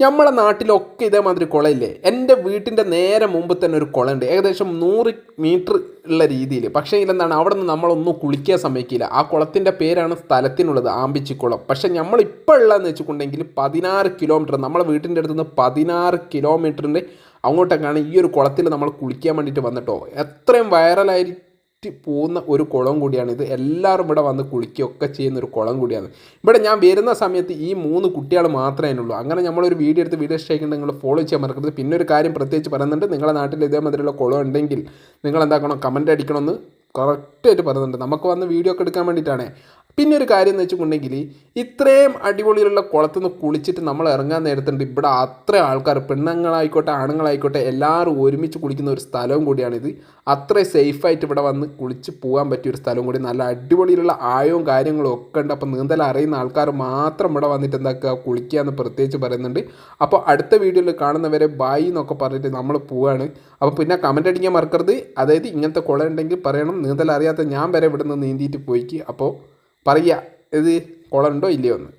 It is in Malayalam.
നമ്മളെ നാട്ടിലൊക്കെ ഇതേമാതിരി കുളമില്ലേ? എൻ്റെ വീട്ടിൻ്റെ നേരെ മുമ്പ് തന്നെ ഒരു കുളമുണ്ട്, ഏകദേശം 100 മീറ്റർ ഉള്ള രീതിയിൽ. പക്ഷേ ഇതെന്താണ്, അവിടെ നിന്ന് നമ്മളൊന്നും കുളിക്കാൻ സമ്മതിക്കില്ല. ആ കുളത്തിൻ്റെ പേരാണ് സ്ഥലത്തിനുള്ളത്, ആമ്പിച്ചിക്കുളം. പക്ഷേ നമ്മളിപ്പോൾ ഉള്ളതെന്ന് വെച്ചിട്ടുണ്ടെങ്കിൽ 16 കിലോമീറ്റർ, നമ്മളെ വീട്ടിൻ്റെ അടുത്ത് നിന്ന് 16 കിലോമീറ്ററിൻ്റെ അങ്ങോട്ടേക്കാണ് ഈ ഒരു കുളത്തിൽ നമ്മൾ കുളിക്കാൻ വേണ്ടിയിട്ട് വന്നിട്ടോ. എത്രയും വൈറലായി പോകുന്ന ഒരു കുളം കൂടിയാണ് ഇത്. എല്ലാവരും ഇവിടെ വന്ന് കുളിക്കുകയൊക്കെ ചെയ്യുന്ന ഒരു കുളം കൂടിയാണ്. ഇവിടെ ഞാൻ വരുന്ന സമയത്ത് ഈ 3 കുട്ടികൾ മാത്രമേ ഉള്ളൂ. അങ്ങനെ നമ്മളൊരു വീഡിയോ എടുത്ത് വീഡിയോ ഇഷ്ടമായിട്ട് നിങ്ങൾ ഫോളോ ചെയ്യാൻ മറക്കരുത്. പിന്നെ ഒരു കാര്യം പ്രത്യേകിച്ച് പറയുന്നുണ്ട്, നിങ്ങളുടെ നാട്ടിൽ ഇതേമാതിരിയുള്ള കുളം ഉണ്ടെങ്കിൽ നിങ്ങൾ എന്താക്കണം, കമൻറ്റ് അടിക്കണമെന്ന് കറക്റ്റായിട്ട് പറയുന്നുണ്ട്. നമുക്ക് വന്ന് വീഡിയോ ഒക്കെ എടുക്കാൻ വേണ്ടിയിട്ടാണ്. പിന്നെ ഒരു കാര്യം എന്ന് വെച്ചിട്ടുണ്ടെങ്കിൽ, ഇത്രയും അടിപൊളിയുള്ള കുളത്തുനിന്ന് കുളിച്ചിട്ട് നമ്മൾ ഇറങ്ങാൻ നേരത്തുണ്ട് ഇവിടെ അത്ര ആൾക്കാർ, പെണ്ണുങ്ങളായിക്കോട്ടെ ആണുങ്ങളായിക്കോട്ടെ എല്ലാവരും ഒരുമിച്ച് കുളിക്കുന്ന ഒരു സ്ഥലവും കൂടിയാണിത്. അത്രയും സേഫായിട്ട് ഇവിടെ വന്ന് കുളിച്ച് പോകാൻ പറ്റിയ ഒരു സ്ഥലവും കൂടി, നല്ല അടിപൊളിയിലുള്ള ആയവും കാര്യങ്ങളും ഒക്കെ ഉണ്ട്. അപ്പോൾ നീന്തൽ അറിയുന്ന ആൾക്കാർ മാത്രം ഇവിടെ വന്നിട്ട് എന്താക്കുക, കുളിക്കുക എന്ന് പ്രത്യേകിച്ച് പറയുന്നുണ്ട്. അപ്പോൾ അടുത്ത വീഡിയോയിൽ കാണുന്നവരെ ബായി എന്നൊക്കെ പറഞ്ഞിട്ട് നമ്മൾ പോവുകയാണ്. അപ്പോൾ പിന്നെ കമൻ്റ് അടിക്കാൻ മറക്കരുത്. അതായത് ഇങ്ങനത്തെ കുളം ഉണ്ടെങ്കിൽ പറയണം. നീന്തൽ അറിയാത്ത ഞാൻ വരെ ഇവിടെ നിന്ന് നീന്തിയിട്ട് പോയിക്ക്. അപ്പോൾ പറയുക ഇത് കുളം ഉണ്ടോ ഇല്ലയോ എന്ന്.